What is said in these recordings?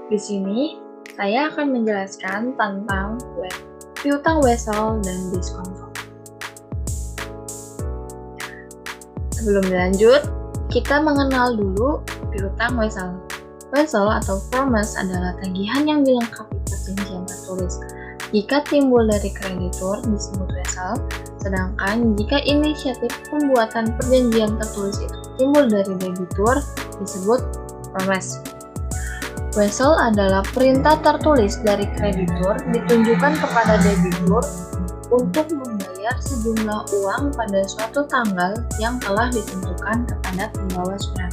Di sini, saya akan menjelaskan tentang piutang wesel dan diskonto. Sebelum lanjut, kita mengenal dulu piutang wesel. Wesel atau promise adalah tagihan yang dilengkapi perjanjian tertulis. Jika timbul dari kreditur disebut wesel, sedangkan jika inisiatif pembuatan perjanjian tertulis itu timbul dari debitur disebut promise. Wesel adalah perintah tertulis dari kreditur ditunjukkan kepada debitur untuk membayar sejumlah uang pada suatu tanggal yang telah ditentukan kepada pembawa surat.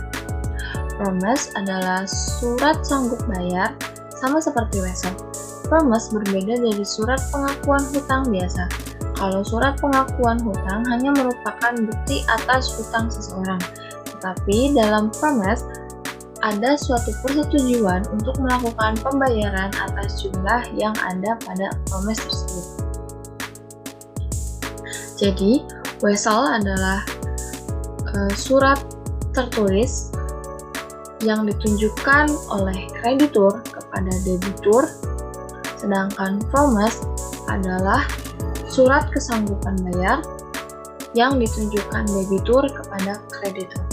Promise adalah surat sanggup bayar, sama seperti wesel. Promise berbeda dari surat pengakuan hutang biasa. Kalau surat pengakuan hutang hanya merupakan bukti atas hutang seseorang, tetapi dalam promise ada suatu persetujuan untuk melakukan pembayaran atas jumlah yang ada pada promise tersebut. Jadi, wesel adalah surat tertulis yang ditunjukkan oleh kreditur kepada debitur, sedangkan promise adalah surat kesanggupan bayar yang ditunjukkan debitur kepada kreditur.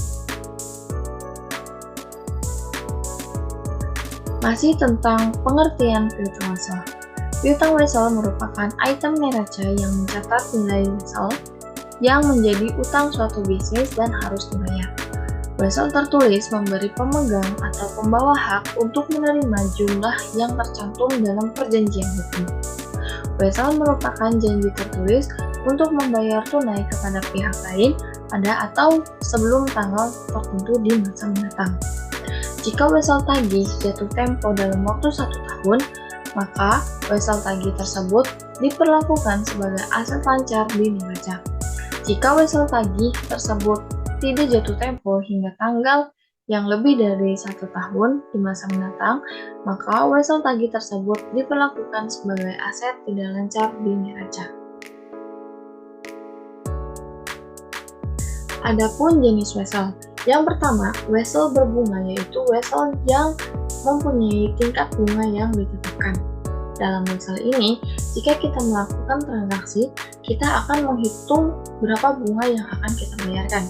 Masih tentang pengertian piutang wesel. Piutang wesel merupakan item neraca yang mencatat nilai wesel yang menjadi utang suatu bisnis dan harus dibayar. Wesel tertulis memberi pemegang atau pembawa hak untuk menerima jumlah yang tercantum dalam perjanjian hukum. Wesel merupakan janji tertulis untuk membayar tunai kepada pihak lain pada atau sebelum tanggal tertentu di masa mendatang. Jika wesel tagih jatuh tempo dalam waktu 1 tahun, maka wesel tagih tersebut diperlakukan sebagai aset lancar di neraca. Jika wesel tagih tersebut tidak jatuh tempo hingga tanggal yang lebih dari 1 tahun di masa mendatang, maka wesel tagih tersebut diperlakukan sebagai aset tidak lancar di neraca. Adapun jenis wesel. Yang pertama, wesel berbunga, yaitu wesel yang mempunyai tingkat bunga yang ditetapkan. Dalam wesel ini, jika kita melakukan transaksi, kita akan menghitung berapa bunga yang akan kita bayarkan.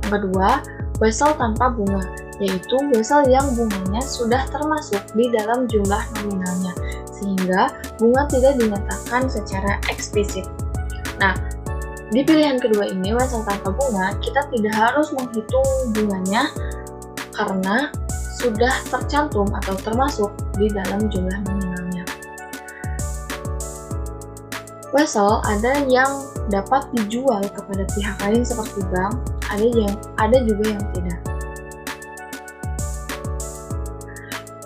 Yang kedua, wesel tanpa bunga, yaitu wesel yang bunganya sudah termasuk di dalam jumlah nominalnya, sehingga bunga tidak dinyatakan secara eksplisit. Nah, di pilihan kedua ini, wesel tanpa bunga, kita tidak harus menghitung bunganya karena sudah tercantum atau termasuk di dalam jumlah nominalnya. Wesel ada yang dapat dijual kepada pihak lain seperti bank, ada juga yang tidak.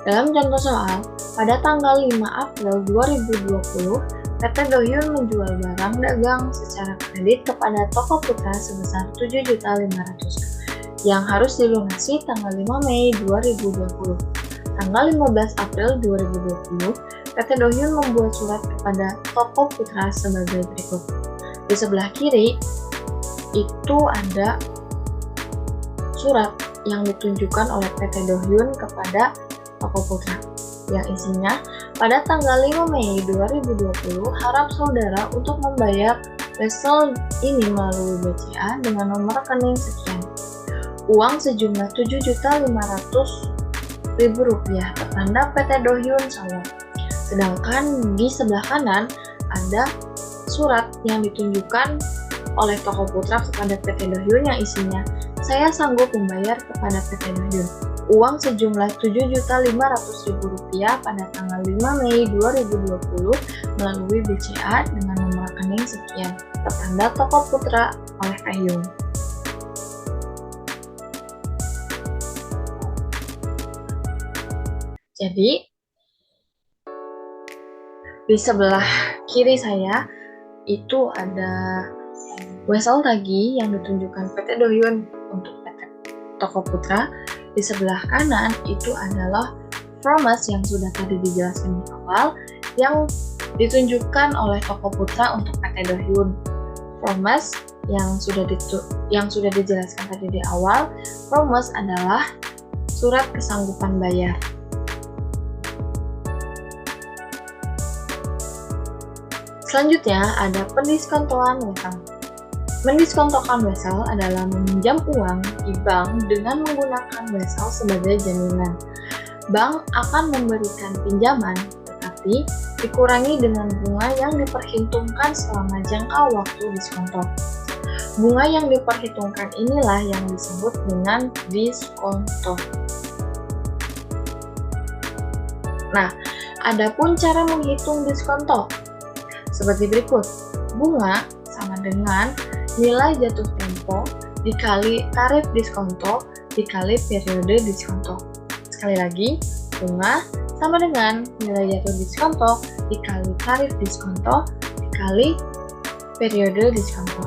Dalam contoh soal, pada tanggal 5 April 2020, PT Dohyun menjual barang dagang secara kredit kepada toko putra sebesar 7.500.000 yang harus dilunasi tanggal 5 Mei 2020. Tanggal 15 April 2020, PT Dohyun membuat surat kepada toko putra sebagai berikut. Di sebelah kiri, itu ada surat yang ditunjukkan oleh PT Dohyun kepada toko putra, yang isinya, pada tanggal 5 Mei 2020, harap saudara untuk membayar wesel ini melalui BCA dengan nomor rekening sekian. Uang sejumlah Rp7.500.000 tertanda PT Dohyun Sawon. Sedangkan di sebelah kanan ada surat yang ditunjukkan oleh toko putra kepada PT Dohyun yang isinya, saya sanggup membayar kepada PT Dohyun uang sejumlah Rp7.500.000 pada tanggal 5 Mei 2020 melalui BCA dengan nomor rekening sekian, tertanda toko putra oleh Kahyung. Jadi, di sebelah kiri saya itu ada wesel tagih yang ditunjukkan PT Dohyun untuk PT Toko Putra. Di sebelah kanan itu adalah promise yang sudah tadi dijelaskan di awal yang ditunjukkan oleh Toko Putra untuk PT Dohyun. Promise yang sudah dijelaskan tadi di awal, promise adalah surat kesanggupan bayar. Selanjutnya ada pendiskontoan wesel. Mendiskontokan wesel adalah meminjam uang di bank dengan menggunakan wesel sebagai jaminan. Bank akan memberikan pinjaman, tetapi dikurangi dengan bunga yang diperhitungkan selama jangka waktu diskonto. Bunga yang diperhitungkan inilah yang disebut dengan diskonto. Nah, adapun cara menghitung diskonto seperti berikut. Bunga sama dengan nilai jatuh tempo dikali tarif diskonto dikali periode diskonto. Sekali lagi, bunga sama dengan nilai jatuh diskonto dikali tarif diskonto dikali periode diskonto.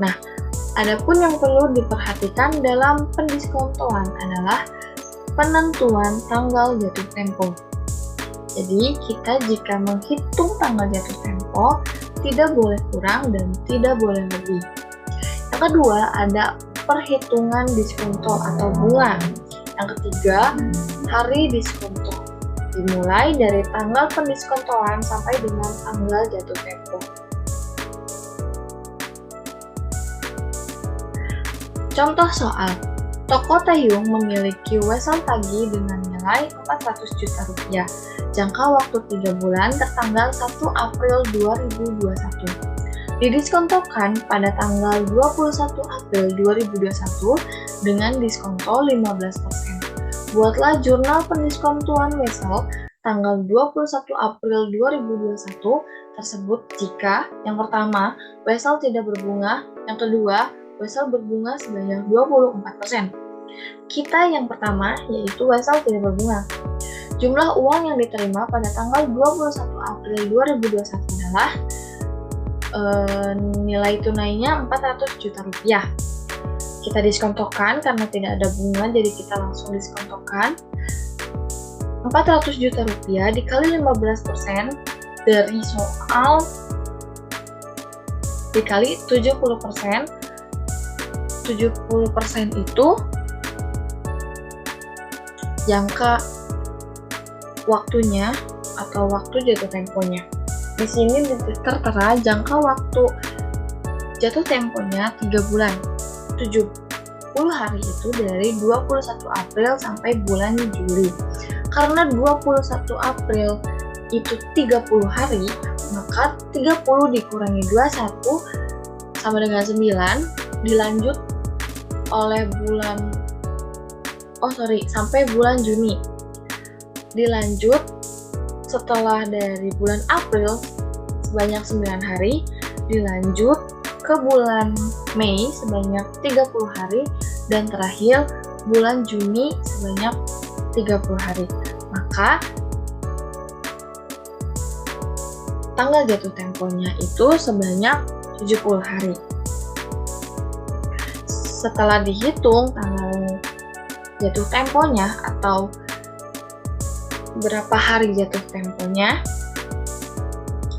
Nah, adapun yang perlu diperhatikan dalam pendiskontoan adalah penentuan tanggal jatuh tempo. Jadi, kita jika menghitung tanggal jatuh tempo, tidak boleh kurang dan tidak boleh lebih. Yang kedua, ada perhitungan diskonto atau bunga. Yang ketiga, hari diskonto. Dimulai dari tanggal pendiskontoan sampai dengan tanggal jatuh tempo. Contoh soal. Toko Taeyong memiliki wesel tagih dengan nilai 400 juta rupiah. Jangka waktu 3 bulan tertanggal 1 April 2021. Didiskontokan pada tanggal 21 April 2021 dengan diskonto 15%. Buatlah jurnal pendiskontoan wesel tanggal 21 April 2021 tersebut jika yang pertama, wesel tidak berbunga, yang kedua, wesel berbunga sebanyak 24%. Kita yang pertama yaitu wesel tidak berbunga. Jumlah uang yang diterima pada tanggal 21 April 2021 adalah nilai tunainya 400 juta rupiah. Kita diskontokan karena tidak ada bunga, jadi kita langsung diskontokan. 400 juta rupiah dikali 15% dari soal dikali 70%. 70% itu jangka waktunya atau waktu jatuh temponya. Di sini tertera jangka waktu jatuh temponya 3 bulan. 70 hari itu dari 21 April sampai bulan Juli. Karena 21 April itu 30 hari, maka 30 dikurangi 21 sama dengan 9 dilanjut oleh sampai bulan Juni. Dilanjut setelah dari bulan April sebanyak 9 hari, dilanjut ke bulan Mei sebanyak 30 hari, dan terakhir bulan Juni sebanyak 30 hari. Maka tanggal jatuh temponya itu sebanyak 70 hari. Setelah dihitung tanggal jatuh temponya atau berapa hari jatuh temponya,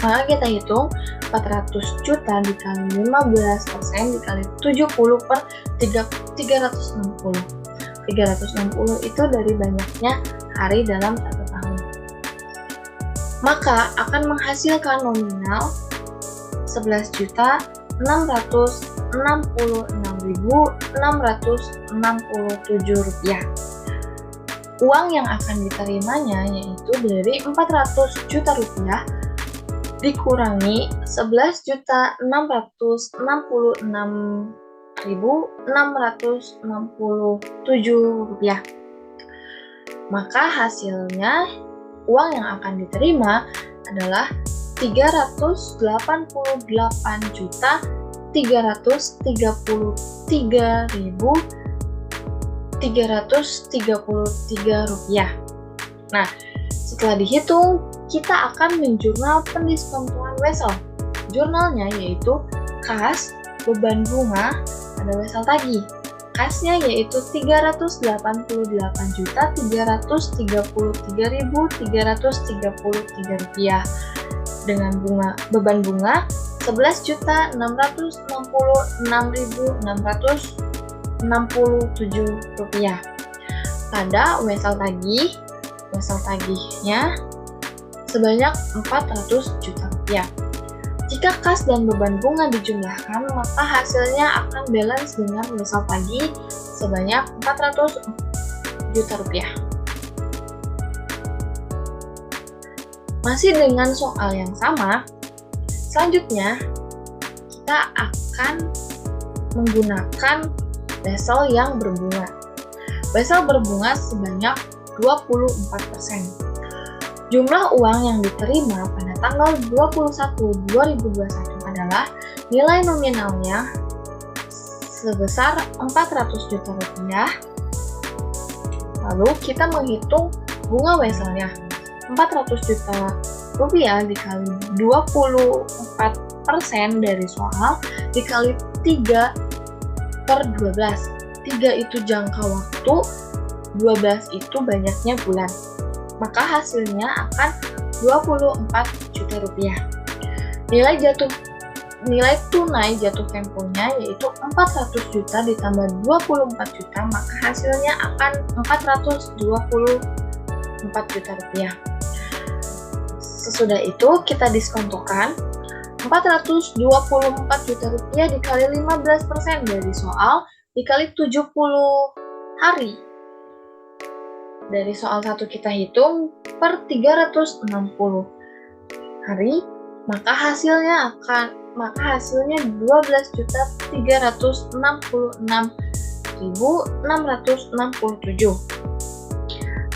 maka kita hitung 400 juta dikali 15% dikali 70 per 360. 360 itu dari banyaknya hari dalam 1 tahun. Maka akan menghasilkan nominal 11.666.667 rupiah. Uang yang akan diterimanya yaitu dari 400 juta rupiah dikurangi 11.666.667 rupiah. Maka hasilnya uang yang akan diterima adalah 388.333.333 rupiah. Nah, setelah dihitung, kita akan menjurnal pendiskontoan wesel. Jurnalnya yaitu kas, beban bunga, pada wesel tagih. Kasnya yaitu 388.333.333 rupiah. Dengan beban bunga 11.666.667 rupiah. Pada wesel tagihnya sebanyak 400 juta rupiah. Jika kas dan beban bunga dijumlahkan, maka hasilnya akan balance dengan wesel tagih sebanyak 400 juta rupiah. Masih dengan soal yang sama, selanjutnya kita akan menggunakan wesel yang berbunga. Wesel berbunga sebanyak 24%. Jumlah uang yang diterima pada tanggal 21/2021 adalah nilai nominalnya sebesar 400 juta rupiah. Lalu kita menghitung bunga weselnya. 400 juta rupiah dikali 24% dari soal dikali 3/12. 3 itu jangka waktu, 12 itu banyaknya bulan. Maka hasilnya akan 24 juta rupiah. Nilai tunai jatuh temponya yaitu 400 juta ditambah 24 juta, maka hasilnya akan 424 juta rupiah. Sesudah itu kita diskontokan 424 juta rupiah dikali 15% dari soal dikali 70 hari. Dari soal 1 kita hitung per 360 hari, maka hasilnya 12.366.667.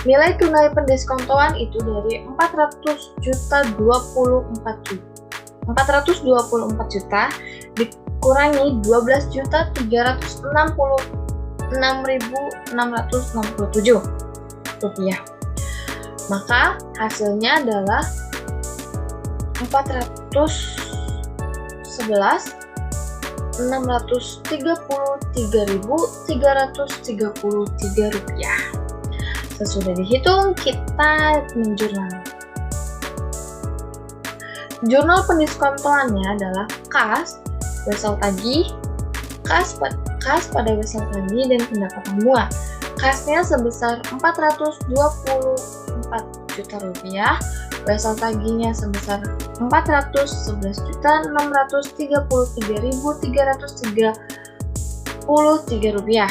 Nilai tunai pendiskontoan itu dari 424 juta dikurangi 12.366.667 rupiah. Maka hasilnya adalah 411.633.333 rupiah. Sesudah dihitung, kita menjurnal. Jurnal pendiskontoannya adalah kas, wesel tagih, kas pada wesel tagih, dan pendapatan bunga. Kasnya sebesar 424 juta rupiah, wesel tagihnya sebesar 411.633.333 rupiah.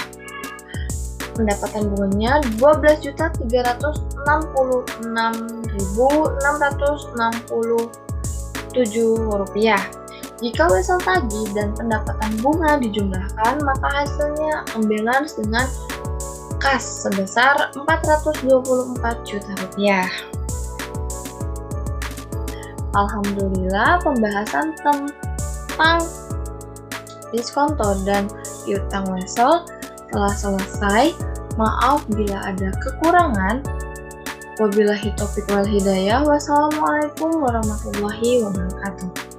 Pendapatan bunganya 12.366.667 rupiah. Jika wesel tagih dan pendapatan bunga dijumlahkan, maka hasilnya akan balance dengan kas sebesar 424 juta rupiah. Alhamdulillah, pembahasan tentang diskonto dan piutang wesel telah selesai. Maaf bila ada kekurangan. Wabillahi taufiq wal hidayah. Wassalamualaikum warahmatullahi wabarakatuh.